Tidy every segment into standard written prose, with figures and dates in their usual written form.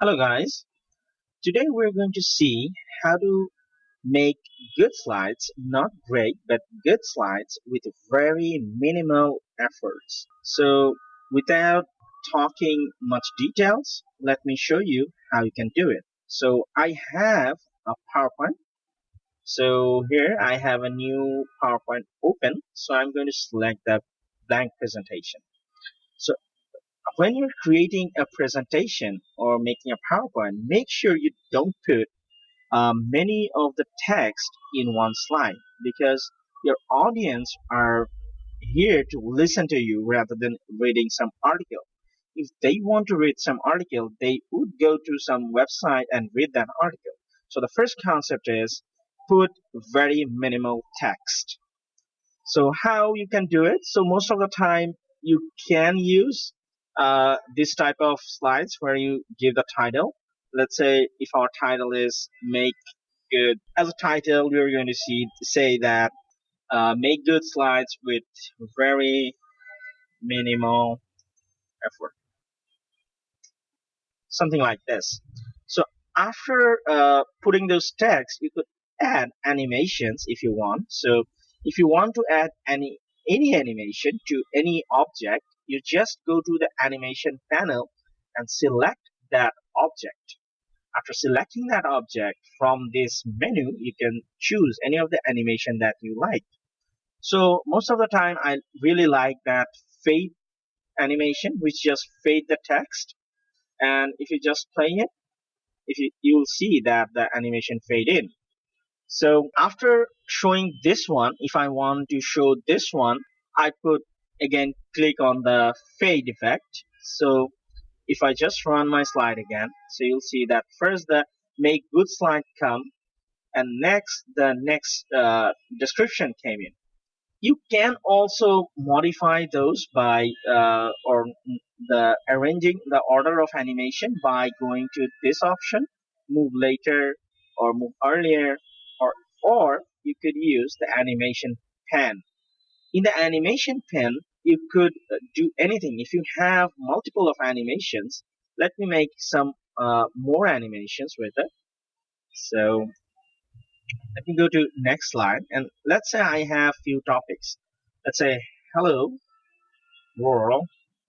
Hello guys, today we're going to see how to make good slides, not great, but good slides with very minimal efforts. So without talking much details, let me show you how you can do it. So I have a PowerPoint. So here I have a new PowerPoint open. So I'm going to select the blank presentation. So when you're creating a presentation or making a PowerPoint, make sure you don't put many of the text in one slide because your audience are here to listen to you rather than reading some article. If they want to read some article, they would go to some website and read that article. So the first concept is put very minimal text. So how you can do it? So most of the time you can use this type of slides where you give the title. Let's say if our title is make good. As a title, we're going to say that make good slides with very minimal effort, something like this. So after putting those text, you could add animations if you want. So if you want to add any animation to any object, you just go to the animation panel and select that object. After selecting that object from this menu, you can choose any of the animation that you like. So most of the time, I really like that fade animation, which just fade the text. And if you just play it, if you'll see that the animation fade in. So after showing this one, if I want to show this one, I could again click on the fade effect. So if I just run my slide again, so you'll see that first the make good slide come, and next the next description came in. You can also modify those by or the arranging the order of animation by going to this option, move later or move earlier, or or you could use the animation pen. In the animation pen, you could do anything. If you have multiple of animations, let me make some more animations with it. So let me go to next slide, and let's say I have few topics. Let's say hello world,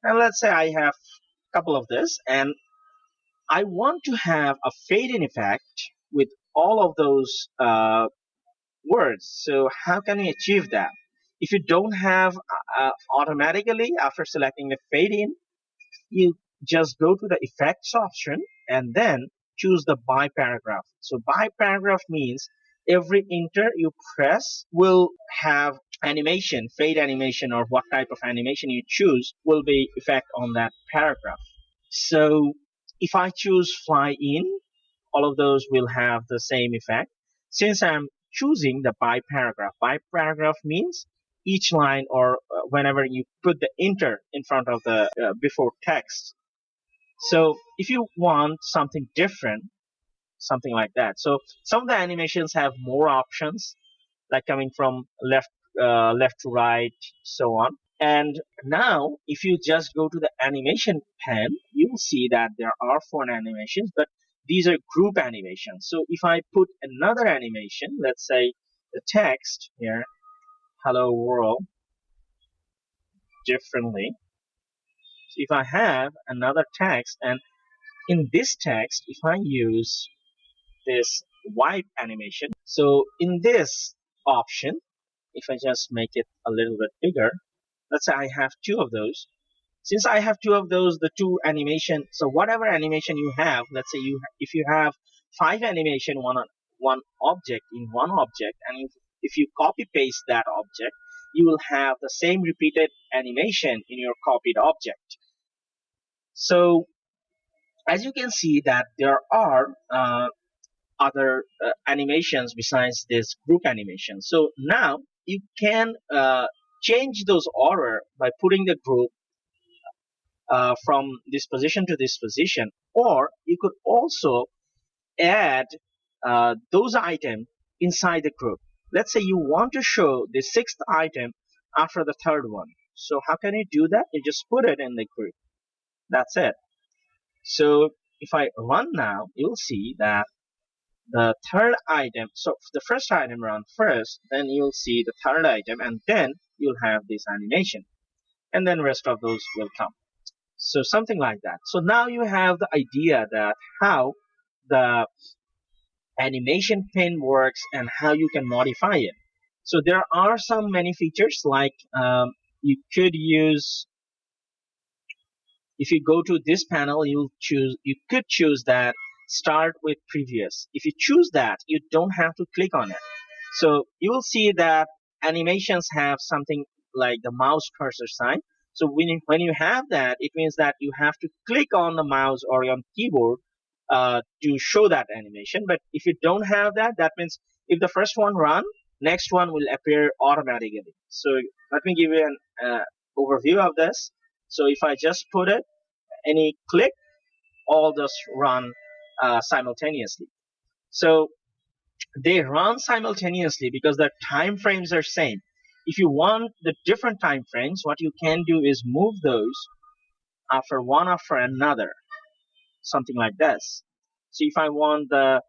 and let's say I have a couple of this, and I want to have a fade in effect with all of those words. So how can we achieve that? If you don't have automatically after selecting the fade in, you just go to the effects option and then choose the by paragraph. So by paragraph means every enter you press will have animation, fade animation, or what type of animation you choose will be effect on that paragraph. So if I choose fly in, all of those will have the same effect. Since I'm choosing the by paragraph means each line or whenever you put the enter in front of the before text. So if you want something different, something like that. So some of the animations have more options, like coming from left to right, so on. And now, if you just go to the animation pen, you'll see that there are four animations, but these are group animations. So if I put another animation, let's say the text here, hello world, differently. So if I have another text, and in this text, if I use this wipe animation, so in this option, if I just make it a little bit bigger, let's say I have two of those. Since I have two of those, the two animation, so whatever animation you have, let's say if you have five animation on one object in one object, and if you copy paste that object, you will have the same repeated animation in your copied object. So as you can see that there are other animations besides this group animation. So now you can change those order by putting the group from this position to this position, or you could also add those items inside the group. Let's say you want to show the sixth item after the third one. So how can you do that? You just put it in the group. That's it. So if I run now, you'll see that the third item, so the first item run first, then you'll see the third item, and then you'll have this animation, and then rest of those will come. So something like that. So now you have the idea that how the animation pin works and how you can modify it. So there are some many features like you could use, if you go to this panel, you could choose that start with previous. If you choose that, you don't have to click on it. So you will see that animations have something like the mouse cursor sign. So when you have that, it means that you have to click on the mouse or on keyboard to show that animation. But if you don't have that, that means if the first one run, next one will appear automatically. So let me give you an overview of this. So if I just put it, any click, all just run simultaneously. So they run simultaneously because the time frames are same. If you want the different time frames, what you can do is move those after one after another, something like this. So if I want the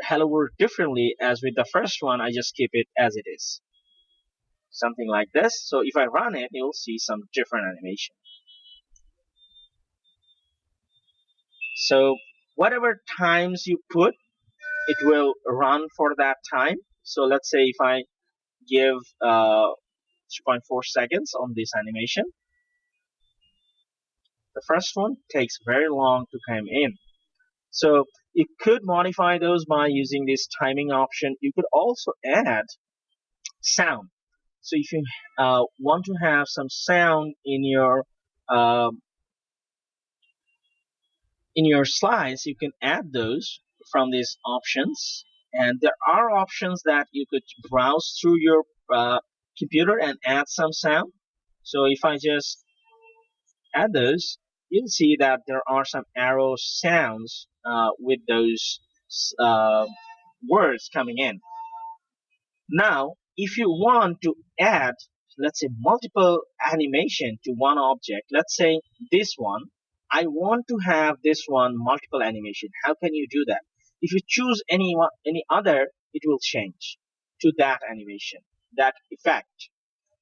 hello world differently as with the first one, I just keep it as it is, something like this. So if I run it, you'll see some different animation. So whatever times you put, it will run for that time. So let's say if I give 2.4 seconds on this animation, the first one takes very long to come in. So you could modify those by using this timing option. You could also add sound. So if you want to have some sound um, in your slides, you can add those from these options. And there are options that you could browse through your computer and add some sound. So if I just add those, you'll see that there are some arrow sounds with those uh, words coming in. Now, if you want to add, let's say, multiple animation to one object, let's say this one, I want to have this one multiple animation. How can you do that? If you choose any other, it will change to that animation, that effect.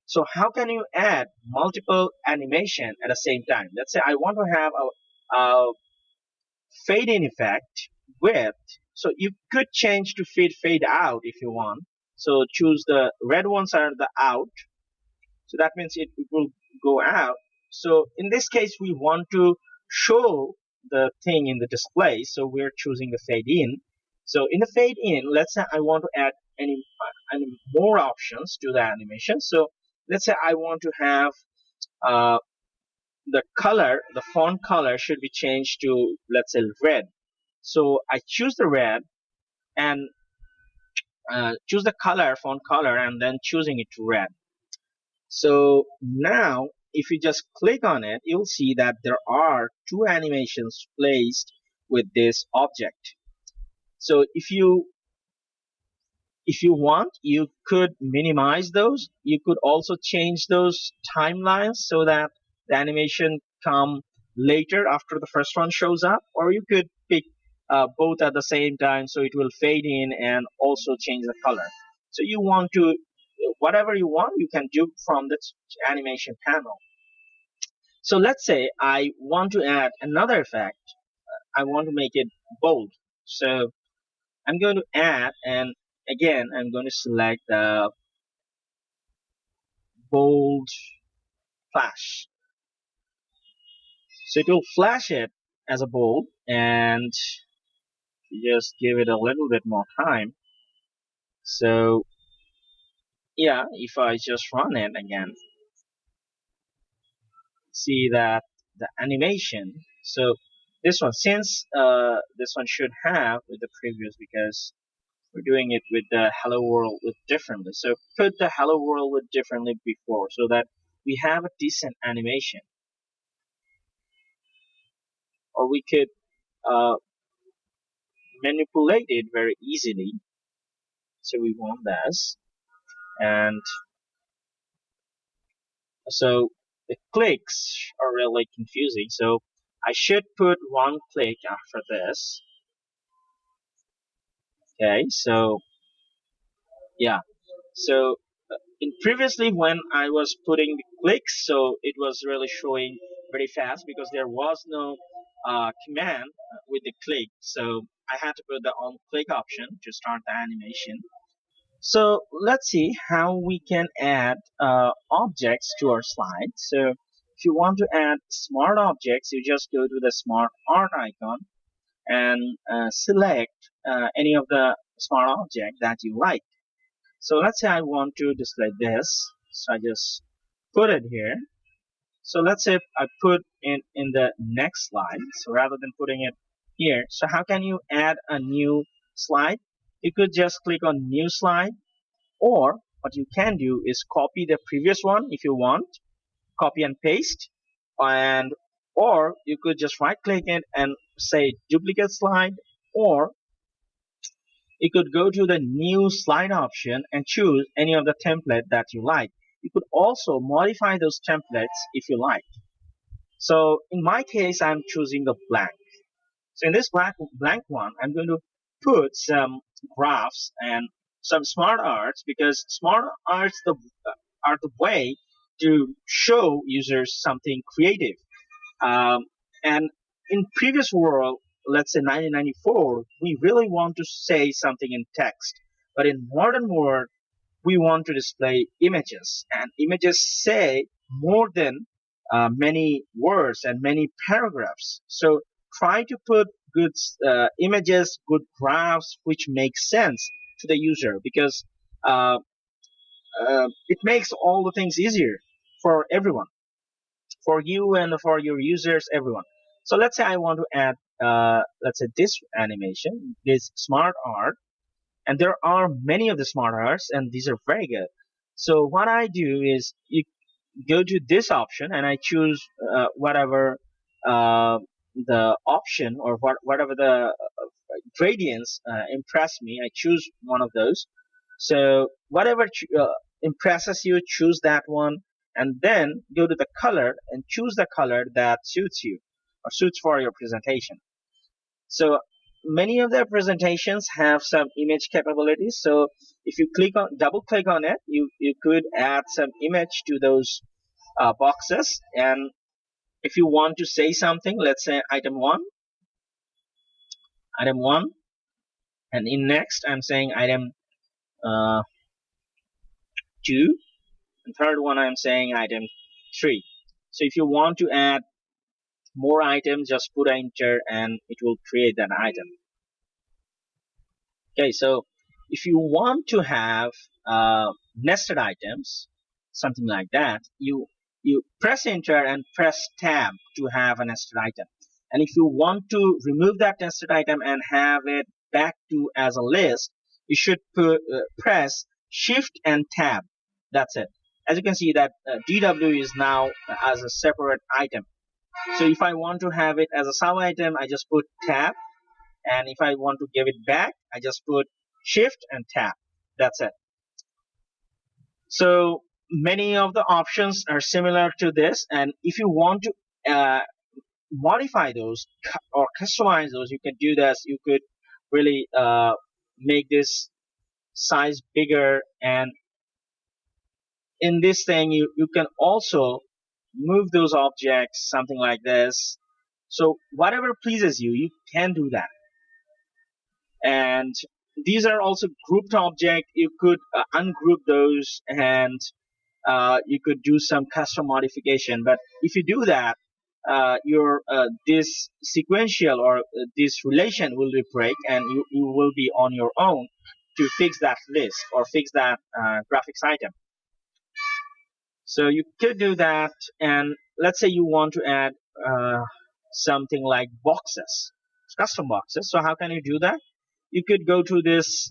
So how can you add multiple animation at the same time? Let's say I want to have a fade in effect with, so you could change to fade out if you want. So choose the red ones are the out. So that means it will go out. So in this case, we want to show the thing in the display. So we're choosing the fade in. So in the fade in, let's say I want to add any more options to the animation. So let's say I want to have uh, the color, the font color should be changed to, let's say, red. So I choose the red and choose the color, font color, and then choosing it to red. So now if you just click on it, you'll see that there are two animations placed with this object. So if you want, you could minimize those. You could also change those timelines so that the animation come later after the first one shows up, or you could pick both at the same time so it will fade in and also change the color. So you want to, whatever you want, you can do from the animation panel. So let's say I want to add another effect. I want to make it bold. So I'm going to add, and again, I'm going to select the bold flash. So it will flash it as a bold, and you just give it a little bit more time. So yeah, if I just run it again, see that the animation. So this one, since this one should have with the previous, because we're doing it with the hello world with differently. So put the hello world with differently before so that we have a decent animation. Or we could uh, manipulate it very easily. So we want this. And so the clicks are really confusing. So I should put one click after this. Okay, so yeah, so in previously when I was putting the clicks, so it was really showing very fast because there was no command with the click. So I had to put the on click option to start the animation. So let's see how we can add objects to our slide. So if you want to add smart objects, you just go to the smart art icon and select any of the smart object that you like. So let's say I want to display this. So I just put it here. So let's say I put it in the next slide. So rather than putting it here, so how can you add a new slide? You could just click on new slide, or what you can do is copy the previous one if you want, copy and paste, and or you could just right click it and say duplicate slide, or you could go to the new slide option and choose any of the template that you like. You could also modify those templates if you like. So in my case, I'm choosing the blank. So in this blank one, I'm going to put some graphs and some smart arts, because smart arts are the way to show users something creative. Um, and in previous world, let's say 1994, we really want to say something in text. But in modern world, we want to display images, and images say more than many words and many paragraphs. So try to put good images, good graphs, which make sense to the user, because uh, it makes all the things easier for everyone, for you and for your users, everyone. So let's say I want to add, let's say this animation, this smart art, and there are many of the smart arts, and these are very good. So what I do is you go to this option, and I choose whatever uh, the option, or whatever the gradients impress me. I choose one of those. So whatever impresses you, choose that one, and then go to the color and choose the color that suits you or suits for your presentation. So many of their presentations have some image capabilities. So if you double click on it, you could add some image to those boxes. And if you want to say something, let's say item one, and in next I'm saying item uh, two, and third one I'm saying item three. So if you want to add more items, just put enter and it will create that item. Okay, so if you want to have nested items, something like that, you press enter and press tab to have a nested item. And if you want to remove that nested item and have it back to as a list, you should press shift and tab. That's it. As you can see that DW is now as a separate item. So if I want to have it as a sub item, I just put tab, and if I want to give it back, I just put shift and tab. That's it. So many of the options are similar to this, and if you want to modify those or customize those, you can do this. You could really make this size bigger, and in this thing you can also move those objects, something like this. So whatever pleases you, you can do that. And these are also grouped object. You could ungroup those, and you could do some custom modification. But if you do that, your this sequential or this relation will be break, and you will be on your own to fix that list or fix that graphics item. So you could do that. And let's say you want to add something like boxes, custom boxes. So how can you do that? You could go to this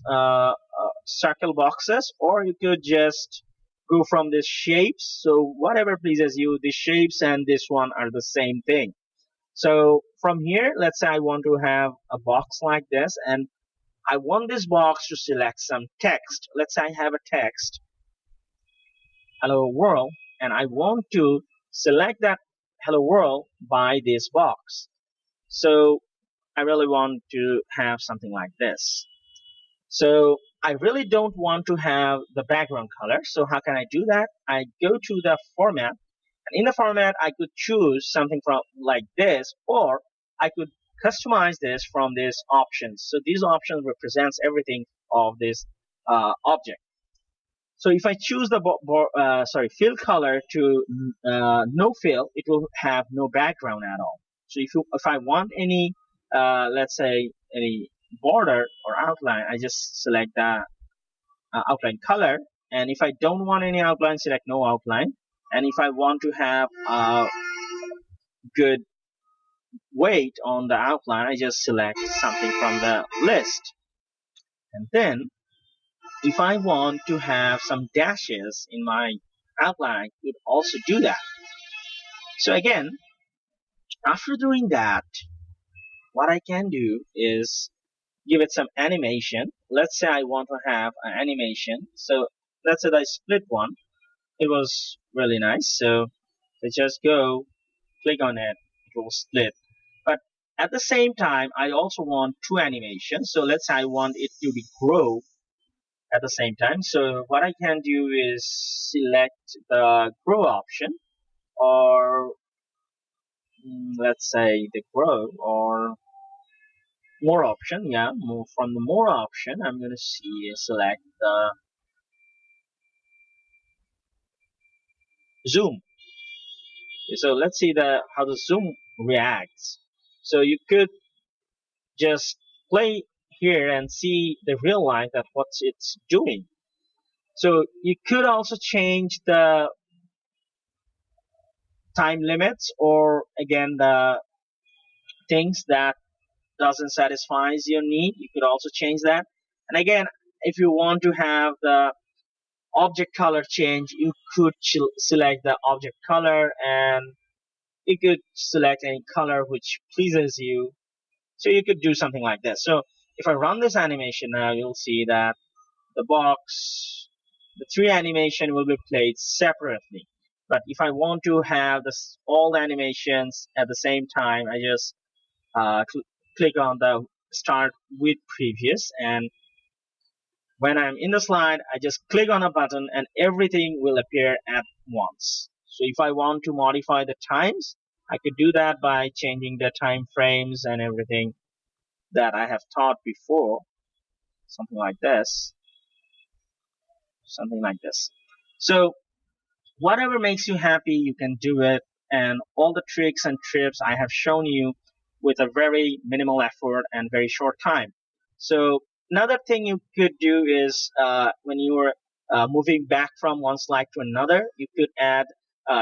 circle boxes, or you could just go from this shapes. So whatever pleases you, the shapes and this one are the same thing. So from here, let's say I want to have a box like this, and I want this box to select some text. Let's say I have a text, hello world, and I want to select that hello world by this box. So I really want to have something like this. So I really don't want to have the background color. So how can I do that? I go to the format, and in the format I could choose something from like this, or I could customize this from these options. So these options represents everything of this object. So if I choose the fill color to no fill, it will have no background at all. So if I want any let's say any border or outline, I just select the outline color. And if I don't want any outline, select no outline. And if I want to have a good weight on the outline, I just select something from the list. And then if I want to have some dashes in my outline, I could also do that. So again, after doing that, what I can do is give it some animation. Let's say I want to have an animation. So let's say I split one. It was really nice. So I just go click on it. It will split. But at the same time, I also want two animations. So let's say I want it to be grow at the same time. So what I can do is select the grow option, or let's say the grow or more option. Yeah, move from the more option. I'm going to select the zoom. So let's see the how the zoom reacts. So you could just play here and see the real life that what it's doing. So you could also change the time limits, or again the things that doesn't satisfy your need. You could also change that. And again, if you want to have the object color change, you could select the object color, and you could select any color which pleases you. So you could do something like this. So if I run this animation now, you'll see that the box, the three animation will be played separately. But if I want to have this all the animations at the same time, I just click on the start with previous, and when I'm in the slide, I just click on a button and everything will appear at once. So if I want to modify the times, I could do that by changing the time frames and everything that I have taught before. Something like this. Something like this. So whatever makes you happy, you can do it. And all the tricks and tips I have shown you with a very minimal effort and very short time. So another thing you could do is when you are moving back from one slide to another, you could add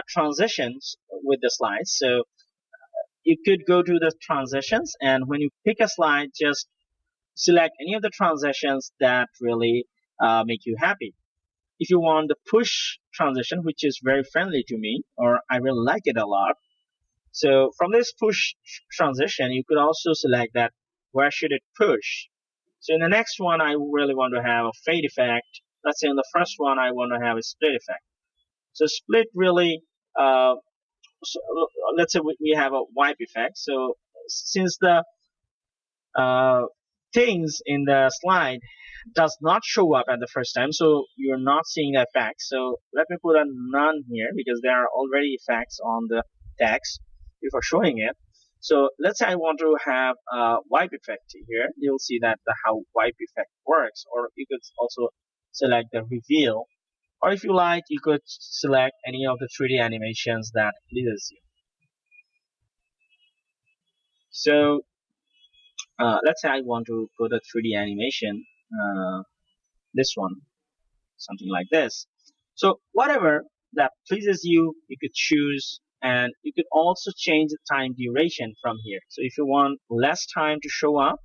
transitions with the slides. So you could go to the transitions, and when you pick a slide, just select any of the transitions that really make you happy. If you want the push transition, which is very friendly to me, or I really like it a lot, so from this push transition, you could also select that where should it push. So in the next one, I really want to have a fade effect. Let's say in the first one, I want to have a split effect. So split really, so let's say we have a wipe effect. So since the uh, things in the slide does not show up at the first time, so you're not seeing the effects. So let me put a none here because there are already effects on the text before showing it. So let's say I want to have a wipe effect here. You'll see that the how wipe effect works, or you could also select the reveal, or if you like, you could select any of the 3D animations that pleases you. So let's say I want to put a 3D animation, this one, something like this. So whatever that pleases you, you could choose, and you could also change the time duration from here. So if you want less time to show up,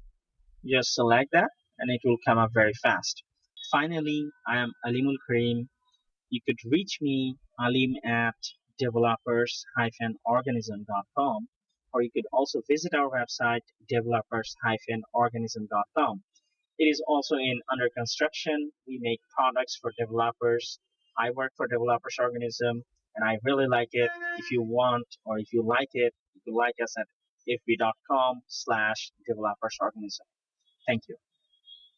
just select that and it will come up very fast. Finally, I am Alimul Karim. You could reach me, alim at developers-organism.com, or you could also visit our website, developers-organism.com. It is also in under construction. We make products for developers. I work for Developers Organism, and I really like it. If you want or if you like it, you can like us at fb.com/developersorganism. Thank you.